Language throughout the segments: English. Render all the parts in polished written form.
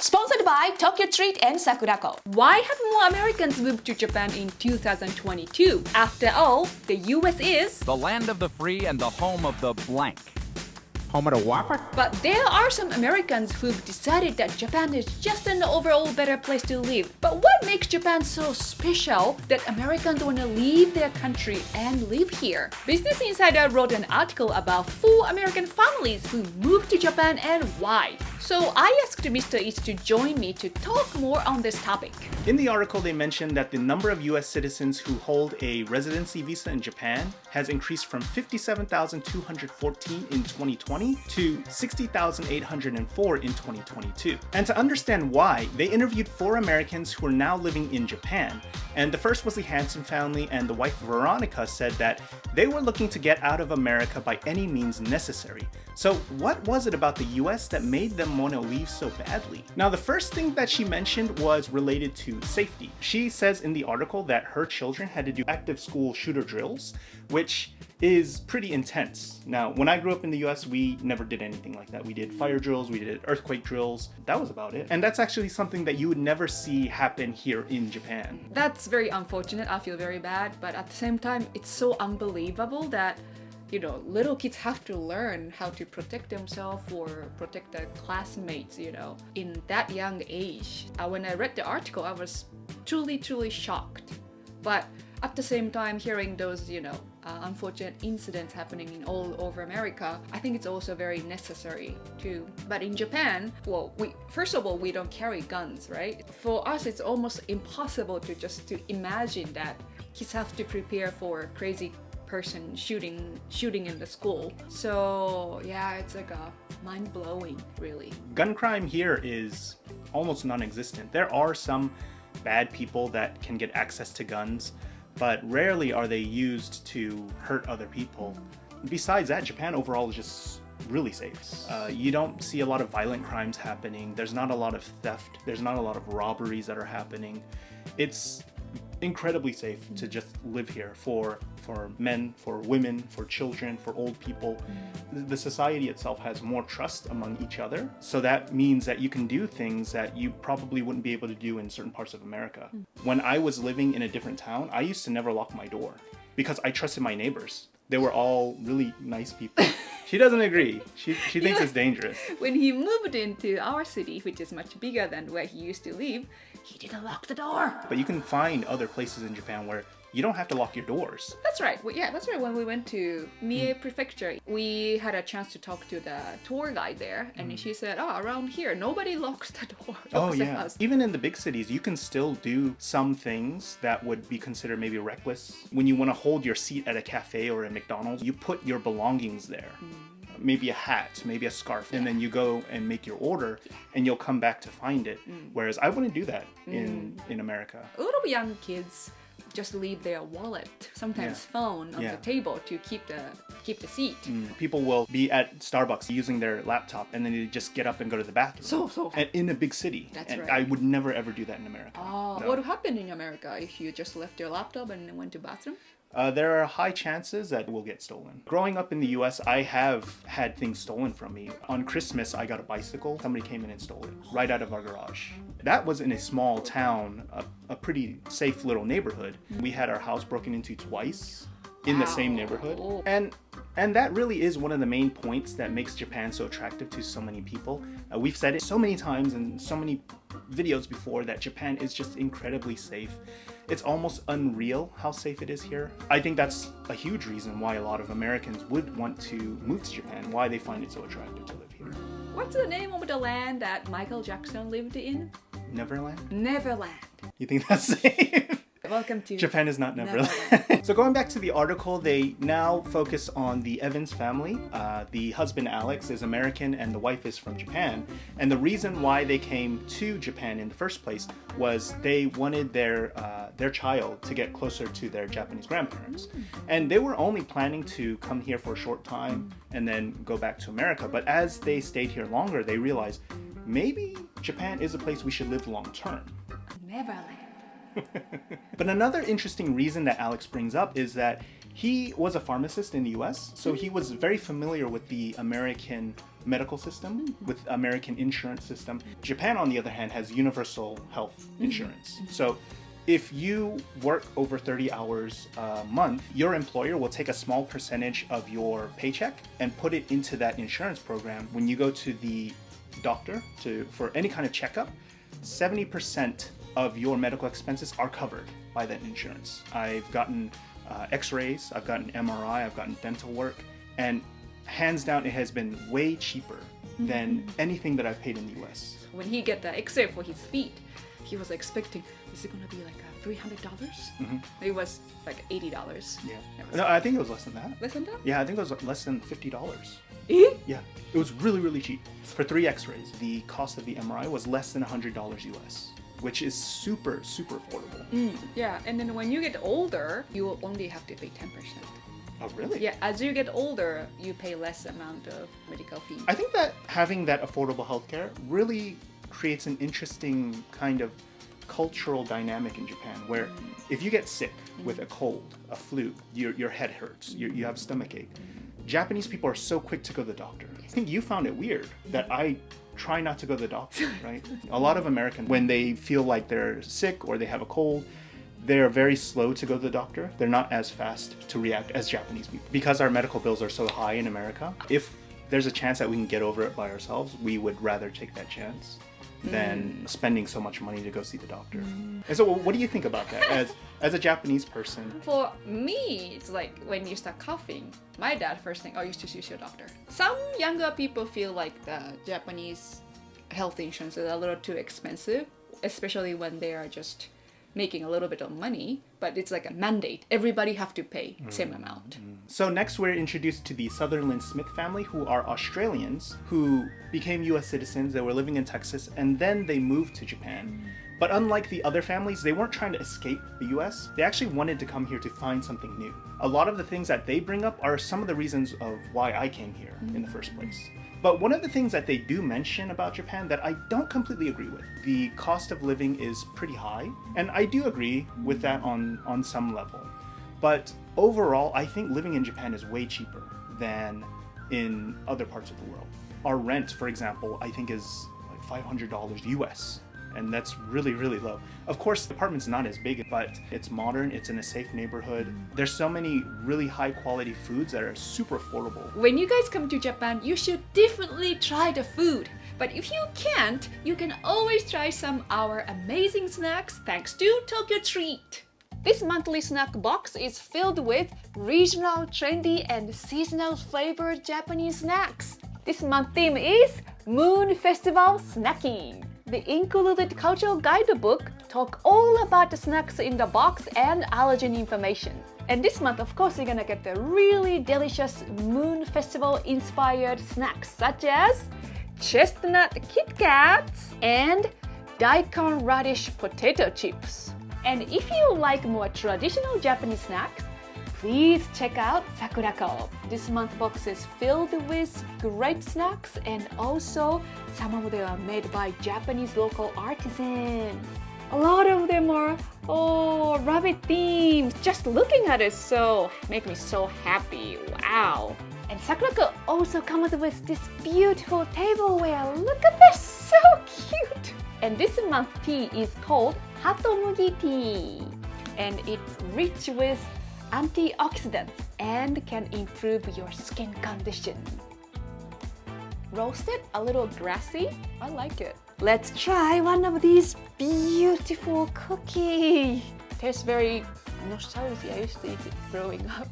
Sponsored by Tokyo Treat and Sakurako. Why have more Americans moved to Japan in 2022? After all, the US is the land of the free and the home of the blank. Home of the Whopper? But there are some Americans who've decided that Japan is just an overall better place to live. But what makes Japan so special that Americans want to leave their country and live here? Business Insider wrote an article about 4 American families who moved to Japan and why. So I asked Mr. East to join me to talk more on this topic. In the article, they mentioned that the number of US citizens who hold a residency visa in Japan has increased from 57,214 in 2020 to 60,804 in 2022. And to understand why, they interviewed 4 Americans who are now living in Japan. And the first was the Hanson family, and the wife Veronica said that they were looking to get out of America by any means necessary. So what was it about the US that made them want to leave so badly? Now, the first thing that she mentioned was related to safety. She says in the article that her children had to do active school shooter drills, which is pretty intense. Now, when I grew up in the US, we never did anything like that. We did fire drills, we did earthquake drills. That was about it. And that's actually something that you would never see happen here in Japan. That's very unfortunate. I feel very bad. But at the same time, it's so unbelievable that little kids have to learn how to protect themselves or protect their classmates, in that young age. When I read the article, I was truly shocked. But at the same time, hearing those, unfortunate incidents happening in all over America, I think it's also very necessary too. But in Japan, first of all, we don't carry guns, right? For us, it's almost impossible to imagine that kids have to prepare for a crazy person shooting in the school. So yeah, it's like mind-blowing, really. Gun crime here is almost non-existent. There are some bad people that can get access to guns, but rarely are they used to hurt other people. Besides that, Japan overall is just really safe. You don't see a lot of violent crimes happening. There's not a lot of theft. There's not a lot of robberies that are happening. It's incredibly safe to just live here for men, for women, for children, for old people. The society itself has more trust among each other, so that means that you can do things that you probably wouldn't be able to do in certain parts of America. When I was living in a different town, I used to never lock my door because I trusted my neighbors. They were all really nice people. She doesn't agree. She thinks it's dangerous. When he moved into our city, which is much bigger than where he used to live, he didn't lock the door. But you can find other places in Japan where you don't have to lock your doors. That's right. Well, yeah, that's right. When we went to Mie Prefecture, we had a chance to talk to the tour guide there, and she said, around here, nobody locks the door. Oh, yeah. Even in the big cities, you can still do some things that would be considered maybe reckless. When you want to hold your seat at a cafe or a McDonald's, you put your belongings there. Maybe a hat, maybe a scarf, and then you go and make your order, and you'll come back to find it. Whereas I wouldn't do that in America. A lot of young kids just leave their wallet, sometimes phone on the table to keep the seat. People will be at Starbucks using their laptop, and then they just get up and go to the bathroom. And in a big city. That's right. I would never ever do that in America. No. What would happen in America if you just left your laptop and went to bathroom? There are high chances that it will get stolen. Growing up in the US, I have had things stolen from me. On Christmas, I got a bicycle. Somebody came in and stole it right out of our garage. That was in a small town, a pretty safe little neighborhood. We had our house broken into twice in the same neighborhood. And that really is one of the main points that makes Japan so attractive to so many people. We've said it so many times in so many videos before that Japan is just incredibly safe. It's almost unreal how safe it is here. I think that's a huge reason why a lot of Americans would want to move to Japan, why they find it so attractive to live here. What's the name of the land that Michael Jackson lived in? Neverland? Neverland. You think that's safe? Welcome to Japan is not Neverland. So going back to the article, they now focus on the Evans family. The husband Alex is American and the wife is from Japan. And the reason why they came to Japan in the first place was they wanted their child to get closer to their Japanese grandparents. And they were only planning to come here for a short time and then go back to America. But as they stayed here longer, they realized maybe Japan is a place we should live long term. Neverland. But another interesting reason that Alex brings up is that He was a pharmacist in the US, so he was very familiar with the American medical system, with American insurance system. Japan, on the other hand, has universal health insurance. So if you work over 30 hours a month, your employer will take a small percentage of your paycheck and put it into that insurance program. When you go to the doctor for any kind of checkup, 70% of your medical expenses are covered by that insurance. I've gotten x-rays, I've gotten MRI, I've gotten dental work, and hands down it has been way cheaper than anything that I've paid in the US. When he get the X-ray for his feet, he was expecting, is it gonna be like $300? It was like $80. Yeah. It was No, I think it was less than that. less than that? Yeah, I think it was less than $50. Eh? Yeah, it was really, really cheap. For 3 x-rays, the cost of the MRI was less than $100 US, which is super, super affordable. Yeah, and then when you get older, you will only have to pay 10%. Oh, really? Yeah, as you get older, you pay less amount of medical fees. I think that having that affordable healthcare really creates an interesting kind of cultural dynamic in Japan, where if you get sick with a cold, a flu, your head hurts, you have stomachache, Japanese people are so quick to go to the doctor. I think you found it weird that I try not to go to the doctor, right? A lot of Americans, when they feel like they're sick or they have a cold, they're very slow to go to the doctor. They're not as fast to react as Japanese people. Because our medical bills are so high in America, if there's a chance that we can get over it by ourselves, we would rather take that chance than spending so much money to go see the doctor. And so what do you think about that as a Japanese person? For me, it's like when you start coughing, my dad first thing, oh, you should see your doctor. Some younger people feel like the Japanese health insurance is a little too expensive, especially when they are just making a little bit of money, but it's like a mandate. Everybody have to pay same amount. So next we're introduced to the Sutherland Smith family, who are Australians who became US citizens. They were living in Texas and then they moved to Japan. But unlike the other families, they weren't trying to escape the US. They actually wanted to come here to find something new. A lot of the things that they bring up are some of the reasons of why I came here in the first place. But one of the things that they do mention about Japan that I don't completely agree with, the cost of living is pretty high. And I do agree with that on some level. But overall, I think living in Japan is way cheaper than in other parts of the world. Our rent, for example, I think is like $500 US. And that's really, really low. Of course, the apartment's not as big, but it's modern, it's in a safe neighborhood. There's so many really high quality foods that are super affordable. When you guys come to Japan, you should definitely try the food. But if you can't, you can always try some of our amazing snacks thanks to Tokyo Treat. This monthly snack box is filled with regional, trendy, and seasonal flavored Japanese snacks. This month's theme is Moon Festival Snacking. The included cultural guidebook talk all about the snacks in the box and allergen information. And this month, of course, you're gonna get the really delicious Moon Festival inspired snacks such as chestnut Kit Kats and daikon radish potato chips. And if you like more traditional Japanese snacks, please check out Sakurako. This month's box is filled with great snacks and also some of them are made by Japanese local artisans. A lot of them are rabbit themed. Just looking at it make me so happy. Wow. And Sakurako also comes with this beautiful tableware. Look at this, so cute. And this month's tea is called Hatomugi tea. And it's rich with antioxidants and can improve your skin condition. Roasted, a little grassy. I like it. Let's try one of these beautiful cookies. Tastes very nostalgia. I used to eat it growing up.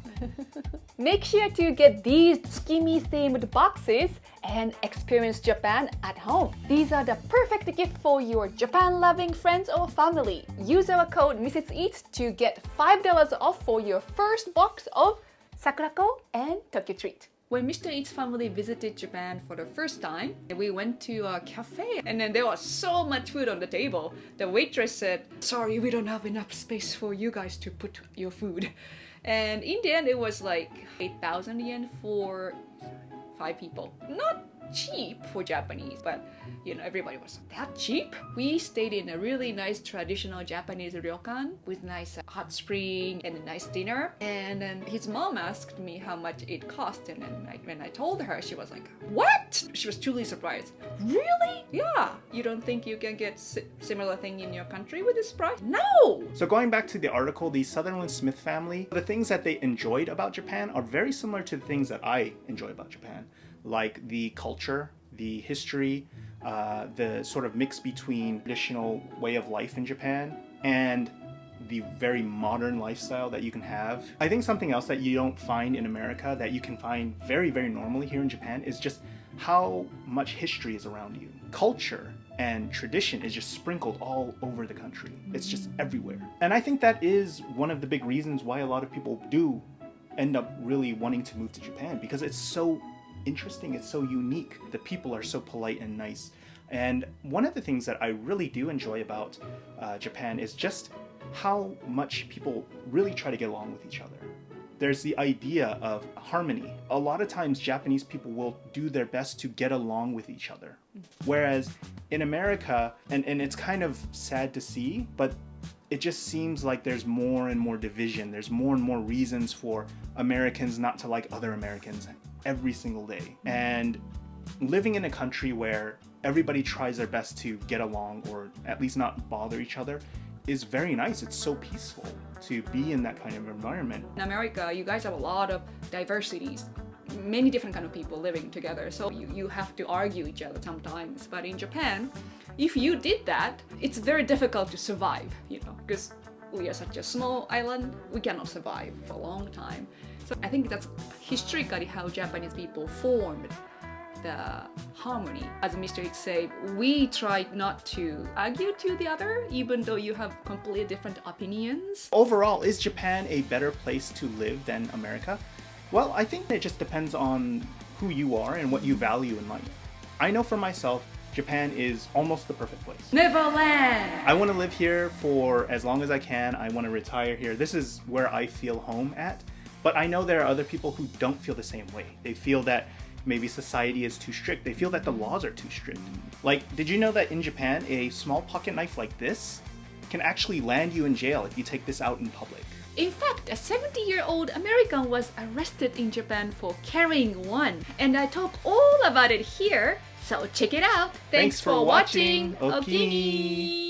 Make sure to get these tsukimi themed boxes and experience Japan at home. These are the perfect gift for your Japan loving friends or family. Use our code Mrs. Eats to get $5 off for your first box of Sakurako and Tokyo Treat. When Mr. Eats family visited Japan for the first time, we went to a cafe and then there was so much food on the table. The waitress said, sorry, we don't have enough space for you guys to put your food. And in the end, it was like 8,000 yen for 5 people. Not cheap for Japanese, but everybody was that cheap. We stayed in a really nice traditional Japanese ryokan with nice hot spring and a nice dinner. And then his mom asked me how much it cost, and then when I told her, she was like, "What?" She was truly surprised. Really? Yeah. You don't think you can get similar thing in your country with this price? No. So going back to the article, the Sutherland Smith family, the things that they enjoyed about Japan are very similar to the things that I enjoy about Japan, like the culture, the history, the sort of mix between traditional way of life in Japan and the very modern lifestyle that you can have. I think something else that you don't find in America that you can find very, very normally here in Japan is just how much history is around you. Culture and tradition is just sprinkled all over the country. It's just everywhere. And I think that is one of the big reasons why a lot of people do end up really wanting to move to Japan, because it's so interesting, it's so unique. The people are so polite and nice. And one of the things that I really do enjoy about Japan is just how much people really try to get along with each other. There's the idea of harmony. A lot of times Japanese people will do their best to get along with each other. Whereas in America, and it's kind of sad to see, but it just seems like there's more and more division. There's more and more reasons for Americans not to like other Americans every single day. And living in a country where everybody tries their best to get along or at least not bother each other is very nice. It's so peaceful to be in that kind of environment. In America, you guys have a lot of diversities, many different kind of people living together, so you have to argue each other sometimes. But in Japan, if you did that, it's very difficult to survive, because we are such a small island, we cannot survive for a long time. So I think that's historically how Japanese people formed the harmony. As Mr. X said, we tried not to argue to the other, even though you have completely different opinions. Overall, is Japan a better place to live than America? Well, I think it just depends on who you are and what you value in life. I know for myself, Japan is almost the perfect place. Neverland! I want to live here for as long as I can. I want to retire here. This is where I feel home at. But I know there are other people who don't feel the same way. They feel that maybe society is too strict. They feel that the laws are too strict. Like, did you know that in Japan, a small pocket knife like this can actually land you in jail if you take this out in public? In fact, a 70-year-old American was arrested in Japan for carrying one. And I talk all about it here, so check it out. Thanks for watching. Okini!